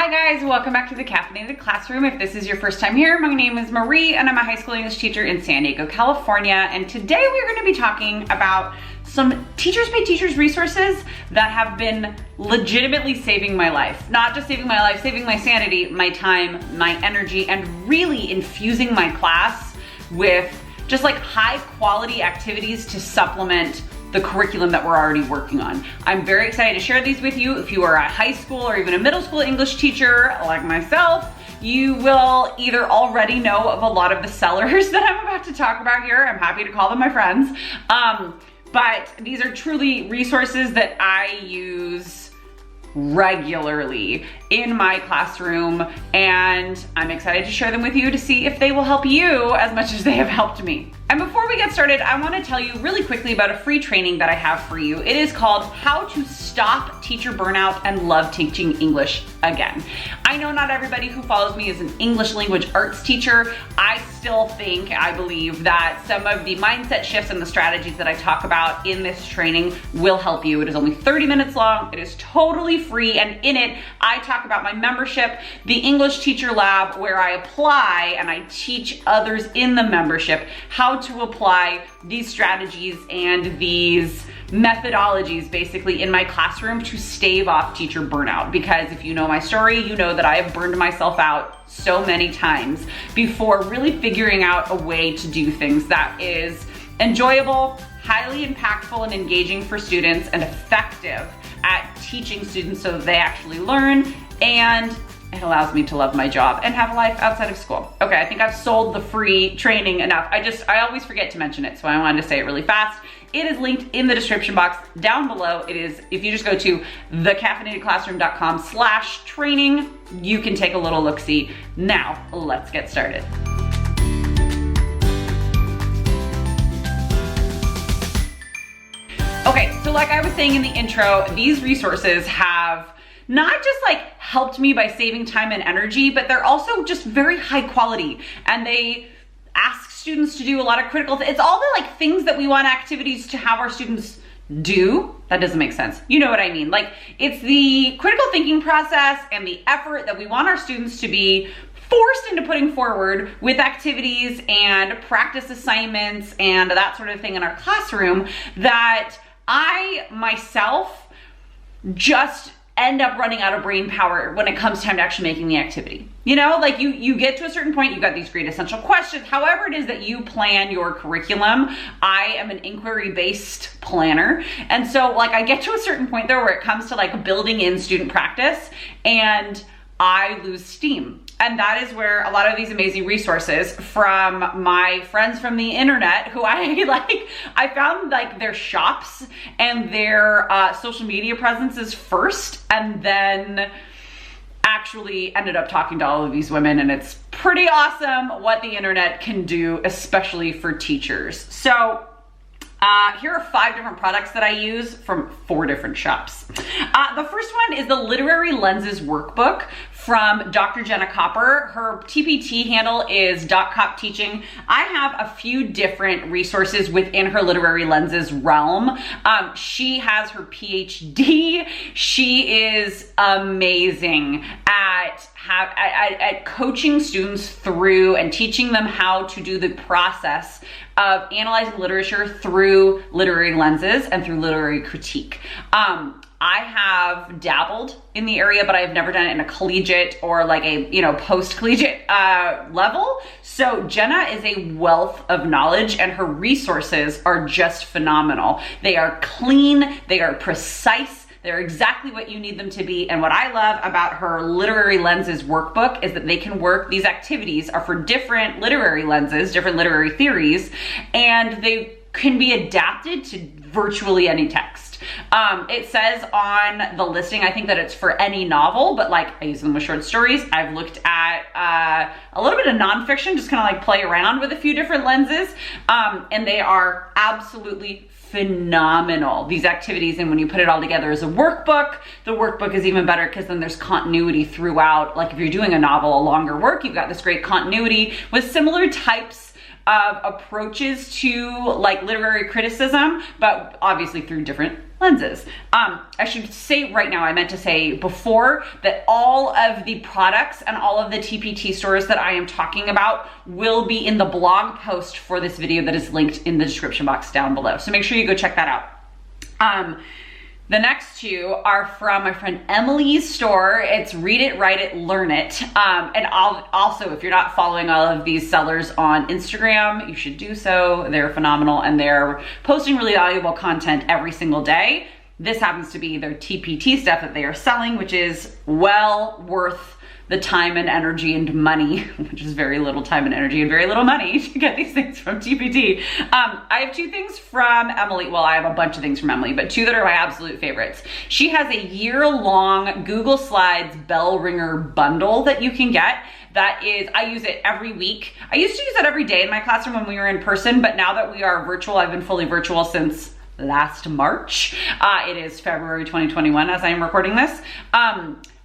Hi guys, welcome back to the Caffeinated Classroom. If this is your first time here, my name is Marie and I'm a high school English teacher in San Diego, California. And today we're going to be talking about some Teachers Pay Teachers resources that have been legitimately saving my life. Not just saving my life, saving my sanity, my time, my energy, and really infusing my class with just like high quality activities to supplement the curriculum that we're already working on. I'm very excited to share these with you. If you are a high school or even a middle school English teacher like myself, you will either already know of a lot of the sellers that I'm about to talk about here. I'm happy to call them my friends. But these are truly resources that I use regularly in my classroom, and I'm excited to share them with you to see if they will help you as much as they have helped me. And before we get started, I want to tell you really quickly about a free training that I have for you. It is called How to Stop Teacher Burnout and Love Teaching English Again. I know not everybody who follows me is an English language arts teacher. I still think, I believe that some of the mindset shifts and the strategies that I talk about in this training will help you. It is only 30 minutes long. It is totally free, and in it, I talk about my membership, the English Teacher Lab, where I apply and I teach others in the membership how to apply these strategies and these methodologies basically in my classroom to stave off teacher burnout. Because if you know my story, you know that I have burned myself out so many times before really figuring out a way to do things that is enjoyable, highly impactful and engaging for students, and effective at teaching students so that they actually learn, and it allows me to love my job and have a life outside of school. Okay, I think I've sold the free training enough. I always forget to mention it, so I wanted to say it really fast. It is linked in the description box down below. It is, if you just go to thecaffeinatedclassroom.com/training, you can take a little look-see. Now, let's get started. Okay, so like I was saying in the intro, these resources have not just like helped me by saving time and energy, but they're also just very high quality, and they ask students to do a lot of critical it's all the like things that we want activities to have our students do. That doesn't make sense. You know what I mean? Like, it's the critical thinking process and the effort that we want our students to be forced into putting forward with activities and practice assignments and that sort of thing in our classroom that I myself just end up running out of brain power when it comes time to actually making the activity. You know, like you get to a certain point, you've got these great essential questions. However it is that you plan your curriculum, I am an inquiry-based planner. And so like I get to a certain point there where it comes to like building in student practice and I lose steam. And that is where a lot of these amazing resources from my friends from the internet who I found like their shops and their social media presences first, and then actually ended up talking to all of these women, and it's pretty awesome what the internet can do, especially for teachers. So here are 5 different products that I use from 4 different shops. The first one is the Literary Lenses Workbook from Dr. Jenna Copper. Her TPT handle is .copteaching. I have a few different resources within her Literary Lenses realm. She has her PhD. She is amazing at coaching students through and teaching them how to do the process of analyzing literature through literary lenses and through literary critique. I have dabbled in the area, but I have never done it in a collegiate or like a, post-collegiate level. So Jenna is a wealth of knowledge, and her resources are just phenomenal. They are clean, they are precise, they're exactly what you need them to be. And what I love about her Literary Lenses Workbook is that they can work, these activities are for different literary lenses, different literary theories, and they can be adapted to virtually any text. It says on the listing, I think that it's for any novel, but like I use them with short stories. I've looked at a little bit of nonfiction, just kind of like play around with a few different lenses, and they are absolutely phenomenal, these activities. And when you put it all together as a workbook, the workbook is even better because then there's continuity throughout. Like if you're doing a novel, a longer work, you've got this great continuity with similar types of approaches to like literary criticism, but obviously through different lenses. I should say right now, I meant to say before, that all of the products and all of the TPT stores that I am talking about will be in the blog post for this video that is linked in the description box down below. So make sure you go check that out. The next two are from my friend Emily's store. It's Read It, Write It, Learn It. And also, if you're not following all of these sellers on Instagram, you should do so. They're phenomenal and they're posting really valuable content every single day. This happens to be their TPT stuff that they are selling, which is well worth the time and energy and money, which is very little time and energy and very little money to get these things from TPT. I have two things from Emily. Well, I have a bunch of things from Emily, but two that are my absolute favorites. She has a year-long Google Slides bell ringer bundle that you can get. That is, I use it every week. I used to use it every day in my classroom when we were in person, but now that we are virtual, I've been fully virtual since last March. It is February 2021 as I am recording this.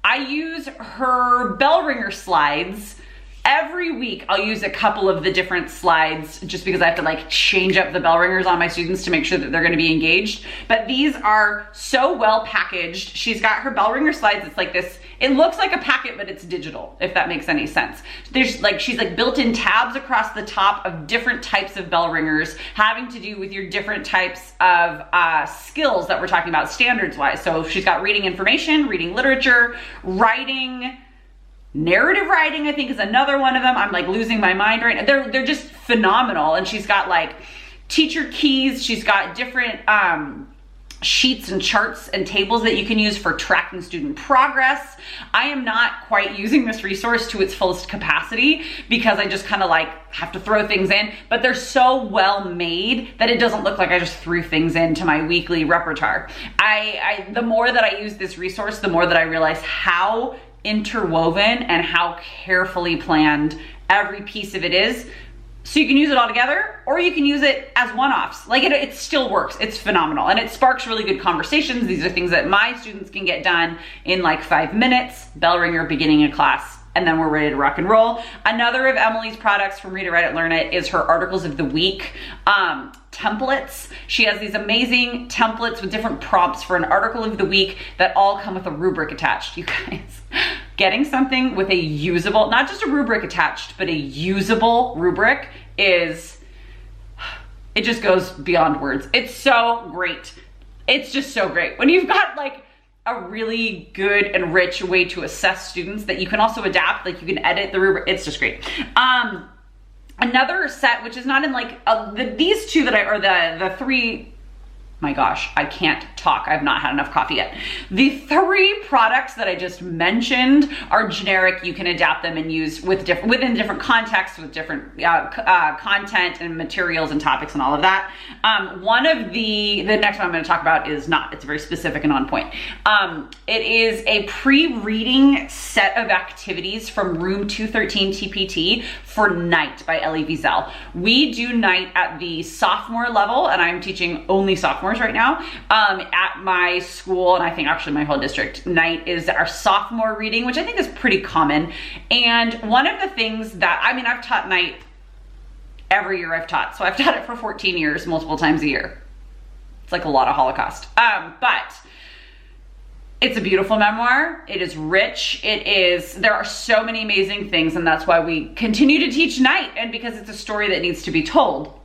I use her bell ringer slides every week. I'll use a couple of the different slides just because I have to like change up the bell ringers on my students to make sure that they're going to be engaged. But these are so well packaged. She's got her bell ringer slides. It's like this, it looks like a packet, but it's digital, if that makes any sense. There's like, she's like built in tabs across the top of different types of bell ringers having to do with your different types of skills that we're talking about standards wise. So she's got reading information, reading literature, writing, narrative writing, I think is another one of them. I'm like losing my mind right now. They're just phenomenal. And she's got like teacher keys. She's got different sheets and charts and tables that you can use for tracking student progress. I am not quite using this resource to its fullest capacity because I just kind of like have to throw things in, but they're so well made that it doesn't look like I just threw things into my weekly repertoire. The more that I use this resource, the more that I realize how interwoven and how carefully planned every piece of it is. So you can use it all together or you can use it as one-offs. Like it still works. It's phenomenal and it sparks really good conversations. These are things that my students can get done in like 5 minutes, bell ringer, beginning of class, and then we're ready to rock and roll. Another of Emily's products from Read It, Write It, Learn It is her Articles of the Week templates. She has these amazing templates with different prompts for an article of the week that all come with a rubric attached. You guys, getting something with a usable, not just a rubric attached, but a usable rubric it just goes beyond words. It's so great. It's just so great. When you've got like a really good and rich way to assess students that you can also adapt, like you can edit the rubric, it's just great. Another set, which is not in like, these two that the three, my gosh, I can't talk. I've not had enough coffee yet. The three products that I just mentioned are generic. You can adapt them and use within different contexts with different content and materials and topics and all of that. One of the next one I'm going to talk about is not, it's very specific and on point. It is a pre-reading set of activities from Room 213 TPT for Night by Ellie Wiesel. We do Night at the sophomore level and I'm teaching only sophomores right now at my school, and I think actually my whole district. Night is our sophomore reading, which I think is pretty common. And one of the things that, I mean, I've taught Night every year I've taught. So I've taught it for 14 years, multiple times a year. It's like a lot of Holocaust. But it's a beautiful memoir. It is rich. There are so many amazing things, and that's why we continue to teach Night, and because it's a story that needs to be told.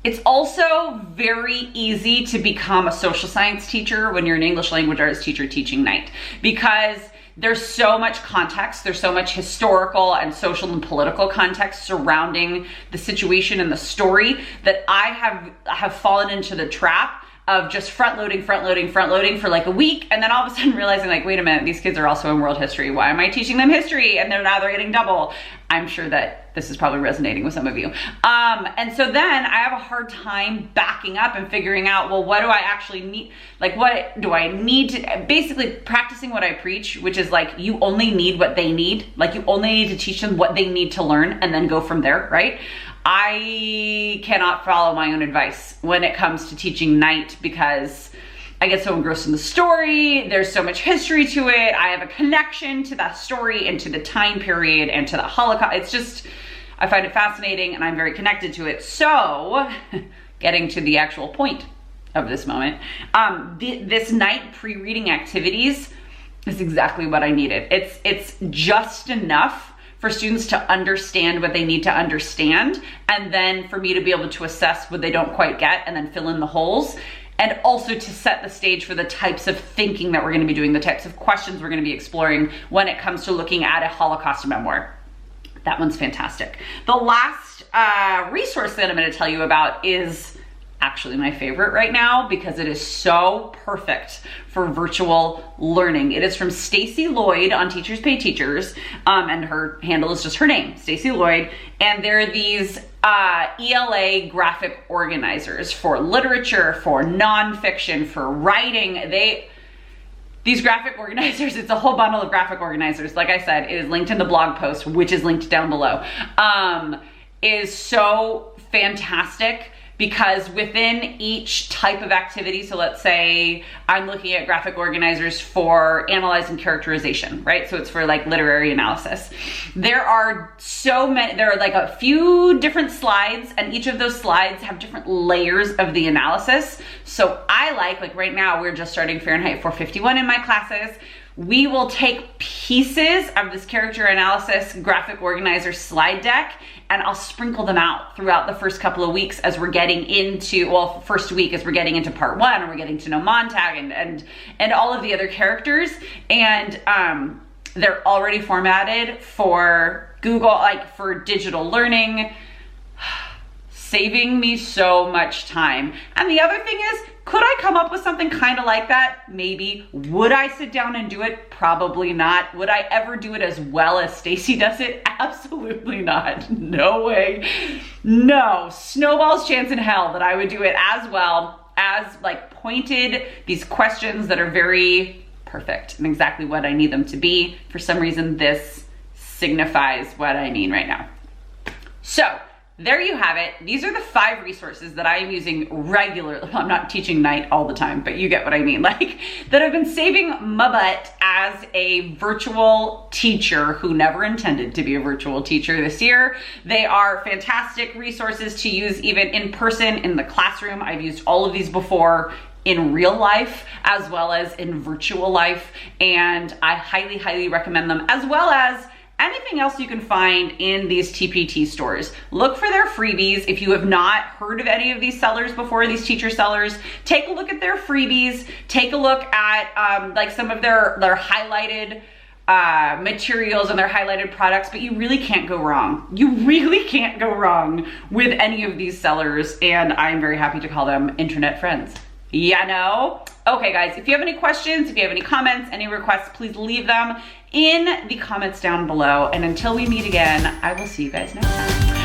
It's also very easy to become a social science teacher when you're an English language arts teacher teaching Night, because there's so much context, there's so much historical and social and political context surrounding the situation and the story that I have fallen into the trap of just front loading for like a week, and then all of a sudden realizing like, wait a minute, these kids are also in world history. Why am I teaching them history? And they're getting double. I'm sure that this is probably resonating with some of you. And so then I have a hard time backing up and figuring out, well, what do I actually need? Like, what do I need to, basically practicing what I preach, which is like, you only need what they need. Like you only need to teach them what they need to learn and then go from there, right? I cannot follow my own advice when it comes to teaching Night because I get so engrossed in the story. There's so much history to it. I have a connection to that story and to the time period and to the Holocaust. It's just, I find it fascinating and I'm very connected to it. So getting to the actual point of this moment. This night pre-reading activities is exactly what I needed. It's just enough for students to understand what they need to understand, and then for me to be able to assess what they don't quite get and then fill in the holes, and also to set the stage for the types of thinking that we're gonna be doing, the types of questions we're gonna be exploring when it comes to looking at a Holocaust memoir. That one's fantastic. The last resource that I'm gonna tell you about is actually my favorite right now because it is so perfect for virtual learning. It is from Stacy Lloyd on Teachers Pay Teachers, and her handle is just her name, Stacy Lloyd, and they're these ELA graphic organizers for literature, for nonfiction, for writing. These graphic organizers, it's a whole bundle of graphic organizers. Like I said, it is linked in the blog post, which is linked down below. Is so fantastic because within each type of activity, so let's say I'm looking at graphic organizers for analyze and characterization, right? So it's for like literary analysis. There are so many, there are like a few different slides, and each of those slides have different layers of the analysis. So I like right now, we're just starting Fahrenheit 451 in my classes. We will take pieces of this character analysis graphic organizer slide deck, and I'll sprinkle them out throughout the first couple of weeks as we're getting into, well, first week as we're getting into part 1, and we're getting to know Montag and all of the other characters. And they're already formatted for Google, like for digital learning, saving me so much time. And the other thing is, could I come up with something kind of like that? Maybe. Would I sit down and do it? Probably not. Would I ever do it as well as Stacy does it? Absolutely not. No way. No snowball's chance in hell that I would do it as well as like pointed these questions that are very perfect and exactly what I need them to be. For some reason, this signifies what I mean right now. So there you have it. These are the 5 resources that I am using regularly. I'm not teaching night all the time, but you get what I mean. Like, that I've been saving my butt as a virtual teacher who never intended to be a virtual teacher this year. They are fantastic resources to use even in person in the classroom. I've used all of these before in real life as well as in virtual life, and I highly, highly recommend them, as well as anything else you can find in these TPT stores. Look for their freebies. If you have not heard of any of these sellers before, these teacher sellers, take a look at their freebies. Take a look at like some of their highlighted materials and their highlighted products, but you really can't go wrong. You really can't go wrong with any of these sellers, and I'm very happy to call them internet friends. Yeah, no? Okay guys, if you have any questions, if you have any comments, any requests, please leave them in the comments down below. And until we meet again, I will see you guys next time.